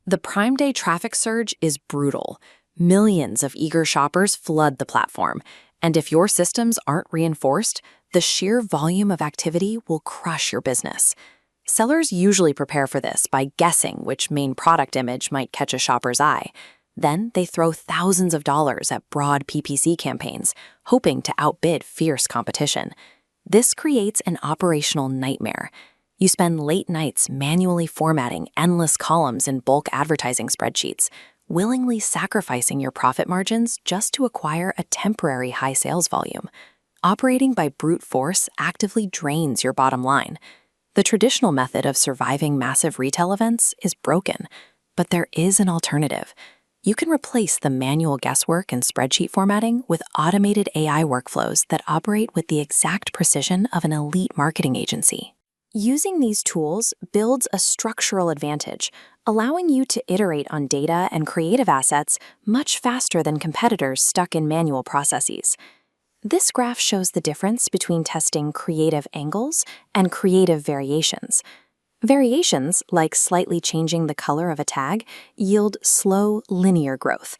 The Prime Day traffic surge is brutal. Millions of eager shoppers flood the platform, and if your systems aren't reinforced, the sheer volume of activity will crush your business. Sellers usually prepare for this by guessing which main product image might catch a shopper's eye. Then they throw thousands of dollars at broad PPC campaigns, hoping to outbid fierce competition. This creates an operational nightmare. You spend late nights manually formatting endless columns in bulk advertising spreadsheets, willingly sacrificing your profit margins just to acquire a temporary high sales volume. Operating by brute force actively drains your bottom line. The traditional method of surviving massive retail events is broken, but there is an alternative. You can replace the manual guesswork and spreadsheet formatting with automated AI workflows that operate with the exact precision of an elite marketing agency. Using these tools builds a structural advantage, allowing you to iterate on data and creative assets much faster than competitors stuck in manual processes. This graph shows the difference between testing creative angles and creative variations. Variations, like slightly changing the color of a tag, yield slow, linear growth.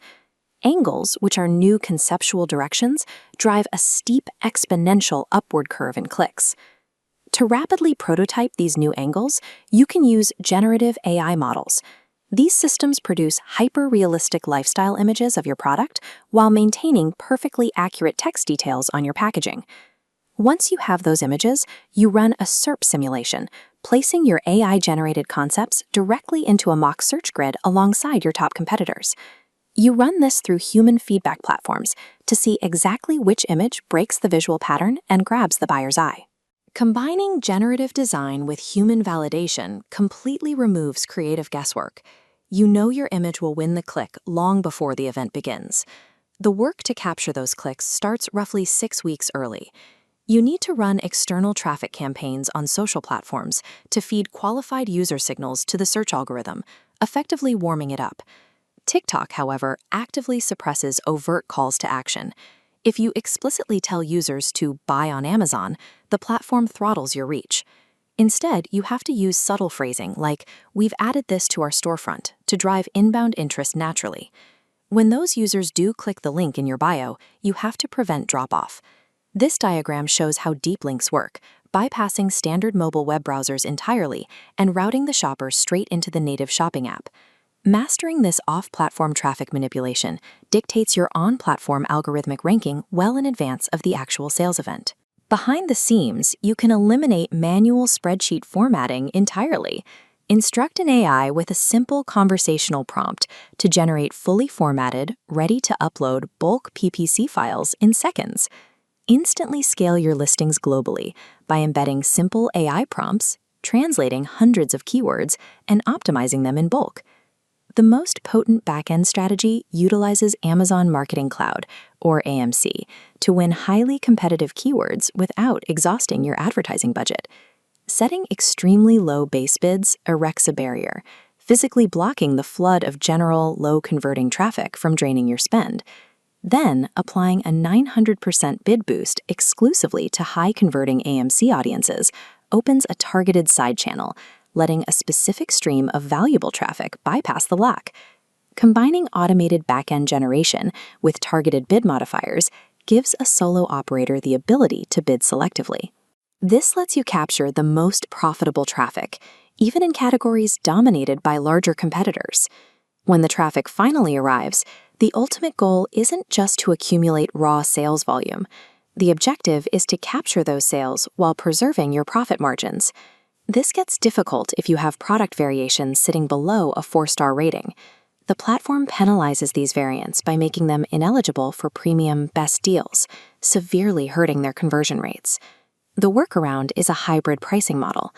Angles, which are new conceptual directions, drive a steep exponential upward curve in clicks. To rapidly prototype these new angles, you can use generative AI models. These systems produce hyper-realistic lifestyle images of your product while maintaining perfectly accurate text details on your packaging. Once you have those images, you run a SERP simulation, placing your AI-generated concepts directly into a mock search grid alongside your top competitors. You run this through human feedback platforms to see exactly which image breaks the visual pattern and grabs the buyer's eye. Combining generative design with human validation completely removes creative guesswork. You know your image will win the click long before the event begins. The work to capture those clicks starts roughly 6 weeks early. You need to run external traffic campaigns on social platforms to feed qualified user signals to the search algorithm, effectively warming it up. TikTok, however, actively suppresses overt calls to action. If you explicitly tell users to buy on Amazon, the platform throttles your reach. Instead, you have to use subtle phrasing like, "We've added this to our storefront," to drive inbound interest naturally. When those users do click the link in your bio, you have to prevent drop-off. This diagram shows how deep links work, bypassing standard mobile web browsers entirely and routing the shopper straight into the native shopping app. Mastering this off-platform traffic manipulation dictates your on-platform algorithmic ranking well in advance of the actual sales event. Behind the scenes, you can eliminate manual spreadsheet formatting entirely. Instruct an AI with a simple conversational prompt to generate fully formatted, ready-to-upload bulk PPC files in seconds. Instantly scale your listings globally by embedding simple AI prompts, translating hundreds of keywords, and optimizing them in bulk. The most potent backend strategy utilizes Amazon Marketing Cloud, or AMC, to win highly competitive keywords without exhausting your advertising budget. Setting extremely low base bids erects a barrier, physically blocking the flood of general, low-converting traffic from draining your spend. Then, applying a 900% bid boost exclusively to high-converting AMC audiences opens a targeted side channel, letting a specific stream of valuable traffic bypass the lock. Combining automated backend generation with targeted bid modifiers gives a solo operator the ability to bid selectively. This lets you capture the most profitable traffic, even in categories dominated by larger competitors. When the traffic finally arrives, the ultimate goal isn't just to accumulate raw sales volume. The objective is to capture those sales while preserving your profit margins. This gets difficult if you have product variations sitting below a 4-star rating. The platform penalizes these variants by making them ineligible for premium best deals, severely hurting their conversion rates. The workaround is a hybrid pricing model.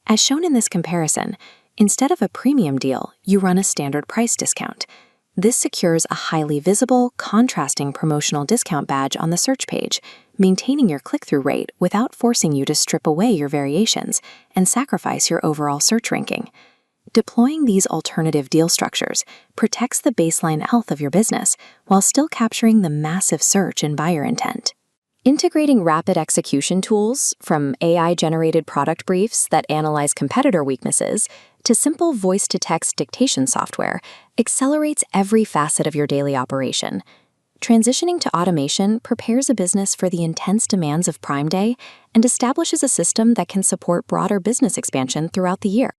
As shown in this comparison, instead of a premium deal, you run a standard price discount. This secures a highly visible, contrasting promotional discount badge on the search page, maintaining your click-through rate without forcing you to strip away your variations and sacrifice your overall search ranking. Deploying these alternative deal structures protects the baseline health of your business while still capturing the massive search and buyer intent. Integrating rapid execution tools, from AI-generated product briefs that analyze competitor weaknesses to simple voice-to-text dictation software accelerates every facet of your daily operation. Transitioning to automation prepares a business for the intense demands of Prime Day and establishes a system that can support broader business expansion throughout the year.